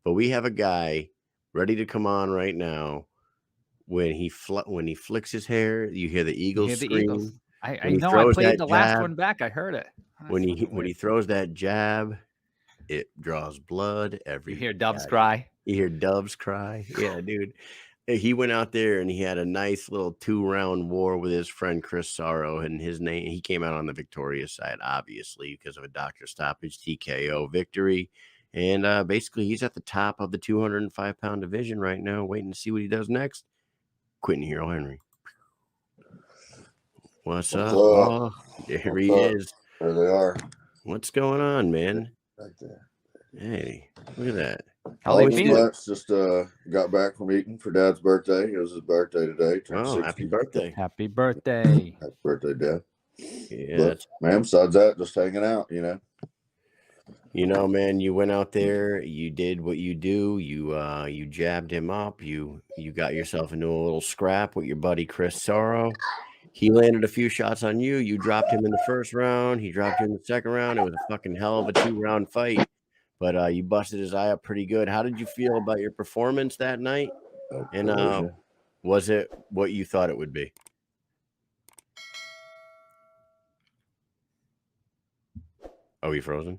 but we have a guy ready to come on right now. When he flicks his hair, you hear the You Eagles hear the Eagles. scream. I When he know. I throws played that the last jab, one back. I heard it. Oh, that's fucking when weird. he throws that jab, it draws blood You every hear doves God. cry. You hear doves cry. Yeah, dude. He went out there and he had a nice little 2-round war with his friend Chris Sarro, and he came out on the victorious side, obviously, because of a doctor stoppage TKO victory. And basically, he's at the top of the 205-pound division right now, waiting to see what he does next. Quentin Hero Henry. What's up? Oh, there he is. There they are. What's going on, man? Right there. Hey, look at that. How they feeling? Much. Just got back from eating for Dad's birthday. It was his birthday today. Turned 60. Happy birthday. Happy birthday. Happy birthday, Dad. Yeah, But, man, besides that, just hanging out, You know, man, you went out there, you did what you do, you jabbed him up, you got yourself into a little scrap with your buddy Chris Sarro. He landed a few shots on you, you dropped him in the first round, he dropped you in the second round. It was a fucking hell of a 2-round fight. But you busted his eye up pretty good. How did you feel about your performance that night? And was it what you thought it would be? Are we frozen?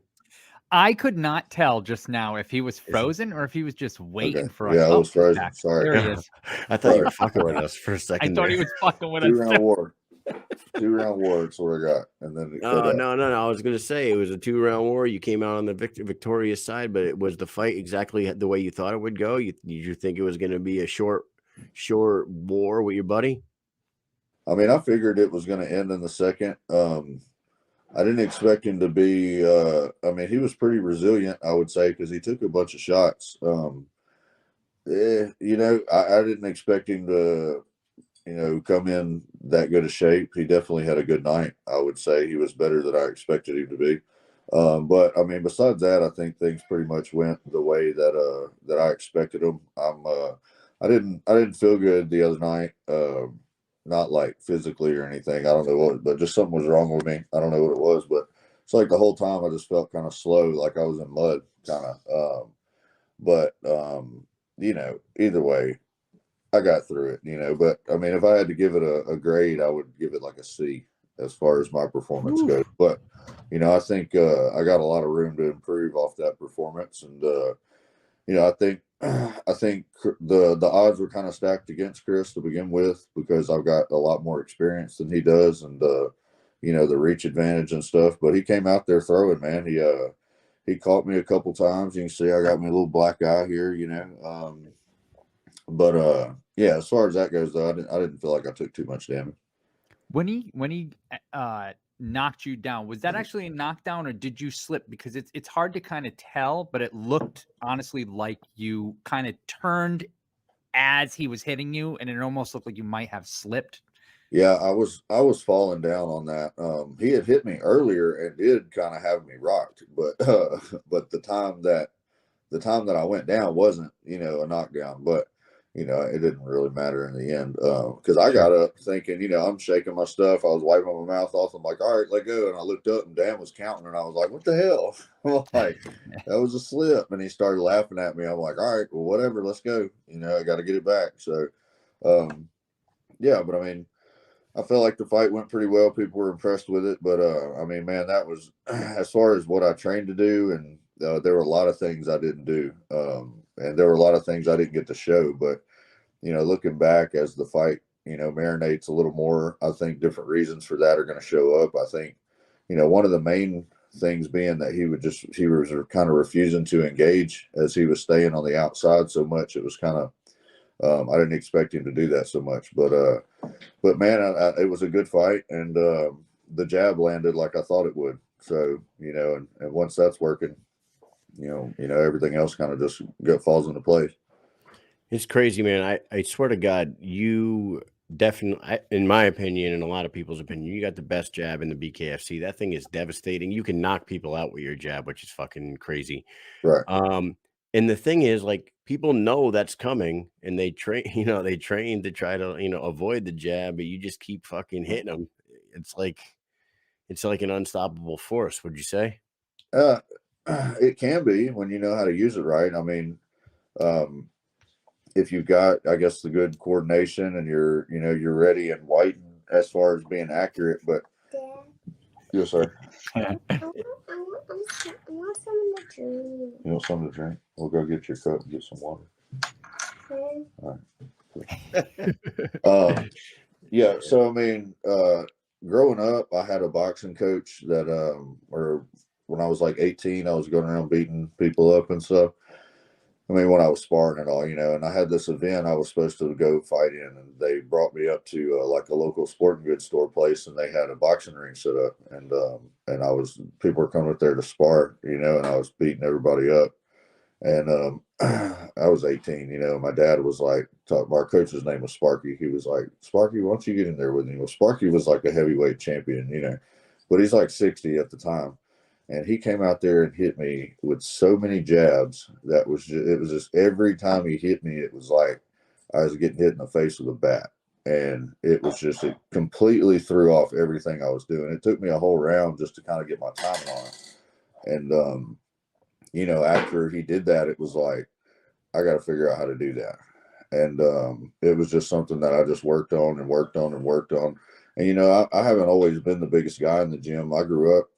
I could not tell just now if he was frozen or if he was just waiting for us. Yeah, I was frozen. Back. Sorry. There he is. I thought you were fucking with us for a second. I thought he was fucking with us. 2-round war. 2-round war. That's what I got. And then no. I was going to say it was a 2-round war. You came out on the victorious side, but it was the fight exactly the way you thought it would go. Did you think it was going to be a short war with your buddy? I mean, I figured it was going to end in the second. I didn't expect him to be. I mean, he was pretty resilient, I would say, because he took a bunch of shots. I didn't expect him to, come in that good a shape. He definitely had a good night. I would say he was better than I expected him to be. But I mean, besides that, I think things pretty much went the way that I expected them. I didn't feel good the other night. Not like physically or anything. I don't know what, but just something was wrong with me. I don't know what it was, but it's like the whole time I just felt kind of slow, like I was in mud, kind of. Either way, I got through it, But I mean, if I had to give it a grade, I would give it like a C as far as my performance goes. But I think I got a lot of room to improve off that performance, and I think the odds were kind of stacked against Chris to begin with because I've got a lot more experience than he does, and the reach advantage and stuff. But he came out there throwing, man. He caught me a couple times. You can see I got me a little black eye here, yeah, as far as that goes, though, I didn't feel like I took too much damage. When he knocked you down, was that actually a knockdown or did you slip? Because it's hard to kind of tell, but it looked honestly like you kind of turned as he was hitting you, and it almost looked like you might have slipped. Yeah, I was falling down on that. He had hit me earlier and did kind of have me rocked, but the time that I went down wasn't a knockdown, but it didn't really matter in the end because I got up thinking, I'm shaking my stuff. I was wiping my mouth off. I'm like, all right, let go. And I looked up and Dan was counting, and I was like, what the hell? I'm like, that was a slip. And he started laughing at me. I'm like, all right, well, whatever, let's go. I got to get it back. So, yeah, but I mean, I felt like the fight went pretty well. People were impressed with it. But, I mean, man, that was as far as what I trained to do. And there were a lot of things I didn't do. And there were a lot of things I didn't get to show. But, looking back as the fight, marinates a little more, I think different reasons for that are going to show up. I think, one of the main things being that he was kind of refusing to engage as he was staying on the outside so much. It was kind of, I didn't expect him to do that so much, but man, it was a good fight, and the jab landed like I thought it would. So, and once that's working, everything else kind of just falls into place. It's crazy, man. I swear to God, you definitely, in my opinion, and a lot of people's opinion, you got the best jab in the BKFC. That thing is devastating. You can knock people out with your jab, which is fucking crazy. Right. And the thing is, like, people know that's coming, and they train, they train to try to, avoid the jab, but you just keep fucking hitting them. It's like an unstoppable force. Would you say? It can be when you know how to use it right. I mean, if you've got, I guess, the good coordination and you're ready and white as far as being accurate. But yes, sir. I want some of the drink. You want something to drink? We'll go get your cup and get some water. Okay. All right. Yeah. So I mean, growing up, I had a boxing coach that, or when I was like 18, I was going around beating people up and stuff. I mean, when I was sparring and all, and I had this event I was supposed to go fight in, and they brought me up to like a local sporting goods store place, and they had a boxing ring set up, and people were coming up there to spar, and I was beating everybody up, and I was 18, my dad was like, our coach's name was Sparky. He was like, Sparky, why don't you get in there with me? Well, Sparky was like a heavyweight champion, but he's like 60 at the time. And he came out there and hit me with so many jabs that it was just every time he hit me, it was like I was getting hit in the face with a bat. And it was just, it completely threw off everything I was doing. It took me a whole round just to kind of get my timing on it. And, after he did that, it was like, I got to figure out how to do that. And it was just something that I just worked on and worked on and worked on. And, I haven't always been the biggest guy in the gym. I grew up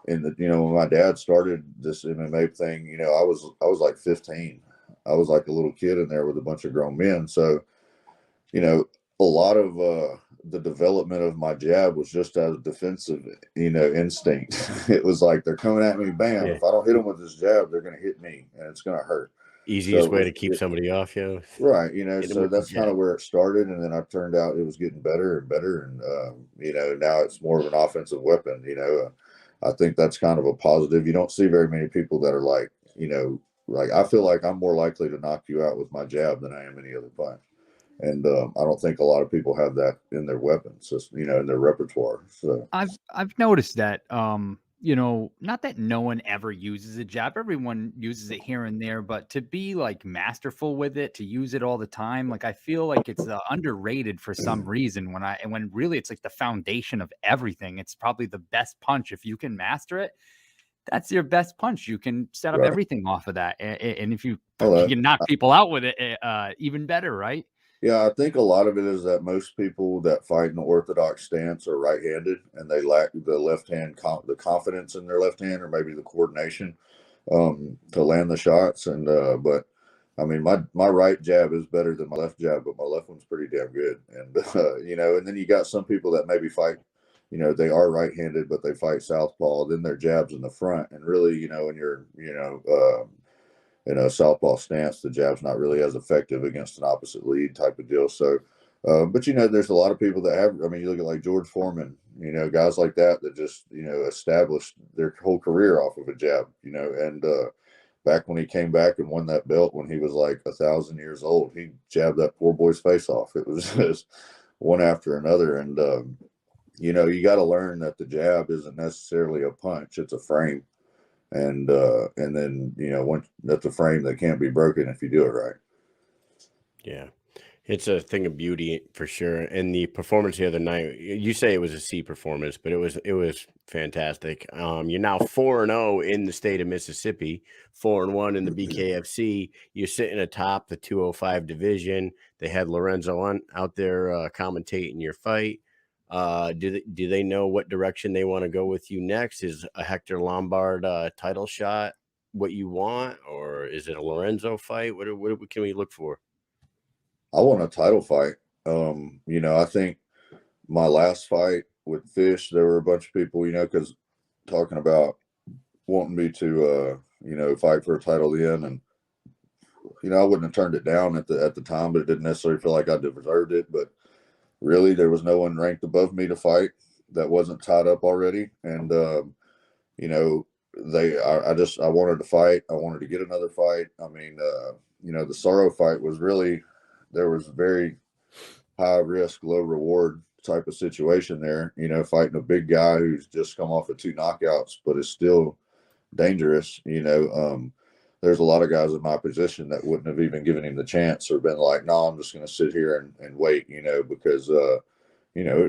in the, when my dad started this MMA thing, I was like 15. I was like a little kid in there with a bunch of grown men. So, a lot of the development of my jab was just out of defensive, instinct. It was like, they're coming at me, bam. Yeah. If I don't hit them with this jab, they're going to hit me and it's going to hurt. Easiest way to keep somebody off you. Right. So that's kind of where it started. And then I turned out it was getting better and better. And, now it's more of an offensive weapon, I think that's kind of a positive. You don't see very many people that are like, like I feel like I'm more likely to knock you out with my jab than I am any other punch. And I don't think a lot of people have that in their weapons, in their repertoire. So I've noticed that, not that no one ever uses a jab. Everyone uses it here and there, but to be like masterful with it, to use it all the time, like I feel like it's underrated for some reason. When really it's like the foundation of everything. It's probably the best punch. If you can master it, that's your best punch. You can set up everything off of that, and if you can knock people out with it, even better, right? Yeah, I think a lot of it is that most people that fight in the orthodox stance are right-handed, and they lack the left hand, the confidence in their left hand, or maybe the coordination to land the shots. And but I mean, my right jab is better than my left jab, but my left one's pretty damn good. And and then you got some people that maybe fight, they are right-handed, but they fight southpaw. Then their jab's in the front, and really, when you're, in a southpaw stance, the jab's not really as effective against an opposite lead type of deal. So, but there's a lot of people that have. I mean, you look at like George Foreman, guys like that just established their whole career off of a jab. And back when he came back and won that belt when he was like 1,000 years old, he jabbed that poor boy's face off. It was just one after another. And you got to learn that the jab isn't necessarily a punch; it's a frame. And then once that's a frame that can't be broken if you do it right. Yeah, it's a thing of beauty for sure. And the performance the other night, you say it was a C performance, but it was fantastic. You're now 4-0 in the state of Mississippi, 4-1 in the BKFC. You're sitting atop the 205 division. They had Lorenzo out there commentating your fight. Do they know what direction they want to go with you next? Is a Hector Lombard title shot what you want, or is it a Lorenzo fight? What can we look for? I want a title fight. I think my last fight with Fish, there were a bunch of people, because talking about wanting me to, fight for a title then, and I wouldn't have turned it down at the time, but it didn't necessarily feel like I deserved it, but. Really, there was no one ranked above me to fight that wasn't tied up already. And, I wanted to fight. I wanted to get another fight. I mean, the Sarro fight was really, there was very high risk, low reward type of situation there, fighting a big guy who's just come off of 2 knockouts, but is still dangerous, There's a lot of guys in my position that wouldn't have even given him the chance or been like, no, I'm just going to sit here and wait, because,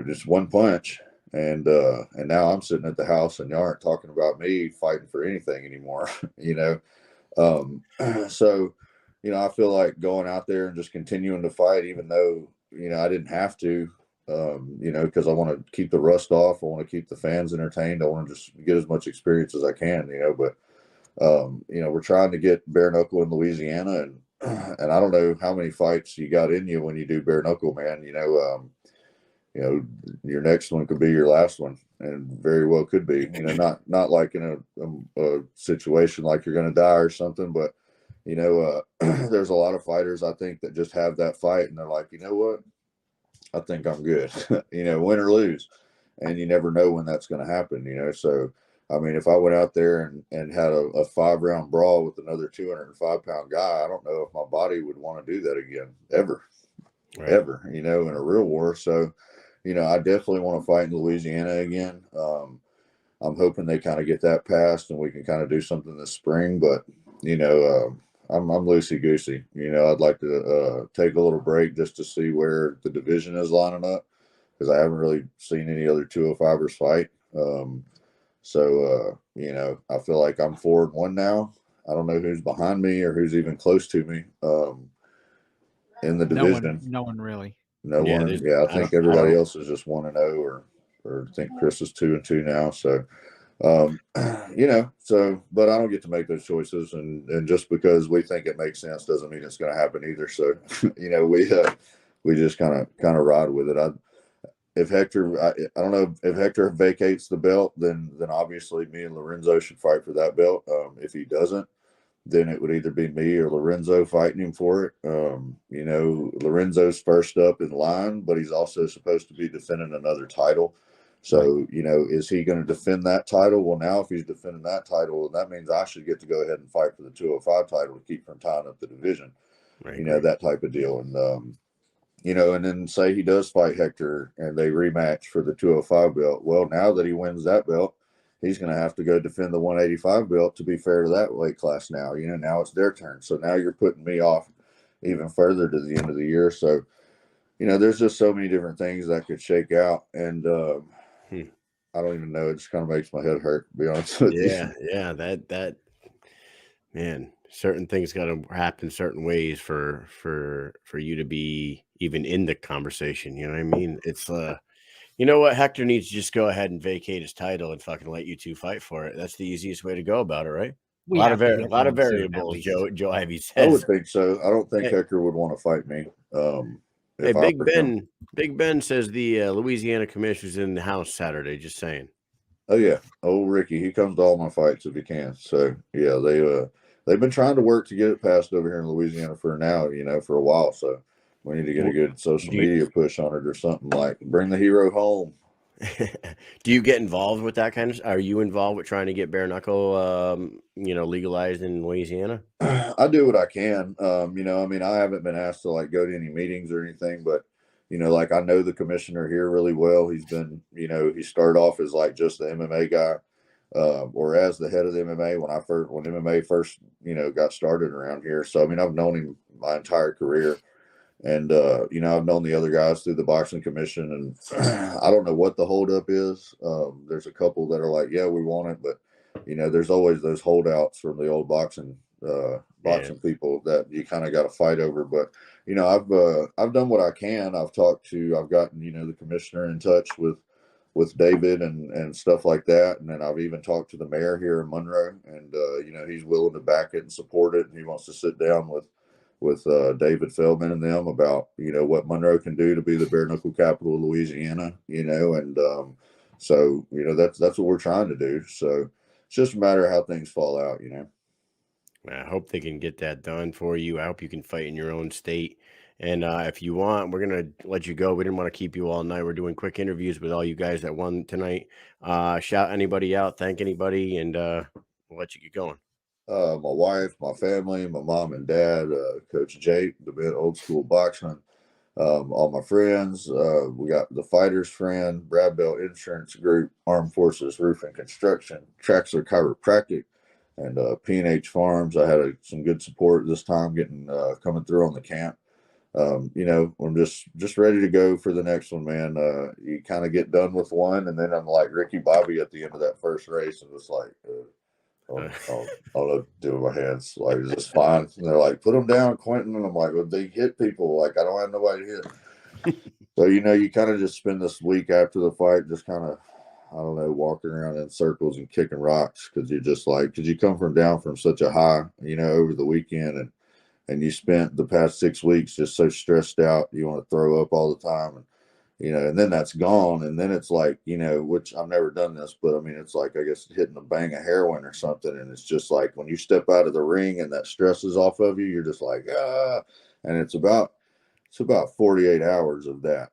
just one punch. And now I'm sitting at the house and y'all aren't talking about me fighting for anything anymore, So, I feel like going out there and just continuing to fight, even though, I didn't have to, because I want to keep the rust off. I want to keep the fans entertained. I want to just get as much experience as I can, but, we're trying to get bare knuckle in Louisiana, and I don't know how many fights you got in you when you do bare knuckle, man. Your next one could be your last one, and very well could be. Not like in a situation like you're going to die or something, but there's a lot of fighters I think that just have that fight, and they're like, you know what, I think I'm good, win or lose, and you never know when that's going to happen. So I mean, if I went out there and had a 5-round brawl with another 205-pound guy, I don't know if my body would want to do that again, ever, in a real war. So, I definitely want to fight in Louisiana again. I'm hoping they kind of get that passed and we can kind of do something this spring. But, I'm loosey goosey. I'd like to take a little break just to see where the division is lining up, because I haven't really seen any other 205ers fight. So, I feel like I'm 4-1 now. I don't know who's behind me or who's even close to me in the division. No one really. No one. Yeah, I think everybody else is just 1-0, or I think Chris is 2-2 now. So, but I don't get to make those choices, and just because we think it makes sense doesn't mean it's going to happen either. So, we just kind of ride with it. If Hector, I don't know if Hector vacates the belt, then obviously me and Lorenzo should fight for that belt. If he doesn't, then it would either be me or Lorenzo fighting him for it. Lorenzo's first up in line, but he's also supposed to be defending another title. So, is he going to defend that title? Well, now if he's defending that title, that means I should get to go ahead and fight for the 205 title to keep from tying up the division. That type of deal. And, and then say he does fight Hector and they rematch for the 205 belt. Well, now that he wins that belt, he's going to have to go defend the 185 belt to be fair to that weight class now. Now it's their turn. So now you're putting me off even further to the end of the year. So, there's just so many different things that could shake out. And I don't even know. It just kind of makes my head hurt, to be honest with you. Yeah. That, man, certain things got to happen certain ways for you to be even in the conversation. You know what I mean? It's you know what? Hector needs to just go ahead and vacate his title and fucking let you two fight for it. That's the easiest way to go about it, right? A lot of variables. Joe Ivy says. I would think so. I don't think Hector would want to fight me. Hey, Big Ben says the Louisiana commissioner's in the house Saturday. Just saying. Oh yeah, old Ricky. He comes to all my fights if he can. So yeah, they've been trying to work to get it passed over here in Louisiana for a while. So we need to get a good social media push on it or something, like bring the hero home. Do you get involved with that kind of? Are you involved with trying to get bare knuckle, legalized in Louisiana? I do what I can. I haven't been asked to like go to any meetings or anything, but like I know the commissioner here really well. He's been, he started off as like just the MMA guy, or as the head of the MMA when MMA first, got started around here. So I've known him my entire career. And, I've known the other guys through the boxing commission, and I don't know what the holdup is. There's a couple that are like, yeah, we want it. But, there's always those holdouts from the old boxing people that you kind of got to fight over. But, I've done what I can. I've gotten, the commissioner in touch with David and stuff like that. And then I've even talked to the mayor here in Monroe, and, he's willing to back it and support it. And he wants to sit down with David Feldman and them about, what Monroe can do to be the bare knuckle capital of Louisiana, and so, that's what we're trying to do. So it's just a matter of how things fall out, I hope they can get that done for you. I hope you can fight in your own state. And if you want, we're going to let you go. We didn't want to keep you all night. We're doing quick interviews with all you guys that won tonight. Shout anybody out, thank anybody, and we'll let you get going. My wife, my family, my mom and dad, Coach Jake, the old school boxing, all my friends. We got the Fighters Friend, Brad Bell Insurance Group, Armed Forces Roof and Construction, Traxler Chiropractic, and P&H Farms. I had some good support this time coming through on the camp. I'm just ready to go for the next one, man. You kind of get done with one, and then I'm like Ricky Bobby at the end of that first race, and it's like, I'll do with my hands. Like, is this fine? And they're like, put them down, Quentin. And I'm like, well, they hit people. Like, I don't have nobody to hit. So, you kind of just spend this week after the fight just kind of, I don't know, walking around in circles and kicking rocks because you're just like, because you come down from such a high, over the weekend and you spent the past 6 weeks just so stressed out. You want to throw up all the time. And then that's gone. And then it's like, which I've never done this, but I mean, it's like, I guess hitting a bang of heroin or something. And it's just like when you step out of the ring and that stress is off of you, you're just like, and it's about 48 hours of that,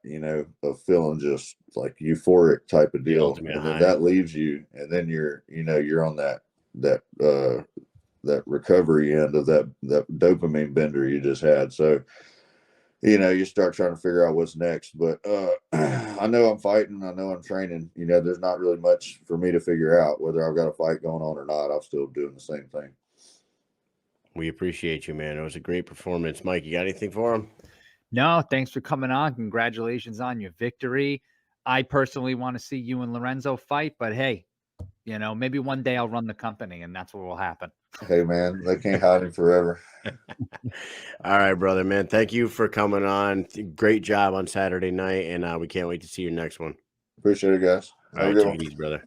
of feeling just like euphoric type of deal. And then that leaves you. And then you're on that recovery end of that dopamine bender you just had. So, you start trying to figure out what's next. But I know I'm fighting. I know I'm training. There's not really much for me to figure out whether I've got a fight going on or not. I'm still doing the same thing. We appreciate you, man. It was a great performance. Mike, you got anything for him? No, thanks for coming on. Congratulations on your victory. I personally want to see you and Lorenzo fight, but hey, maybe one day I'll run the company and that's what will happen. Hey, man, they can't hide him forever. All right, brother, man. Thank you for coming on. Great job on Saturday night, and we can't wait to see your next one. Appreciate it, guys. All right, take it easy, brother.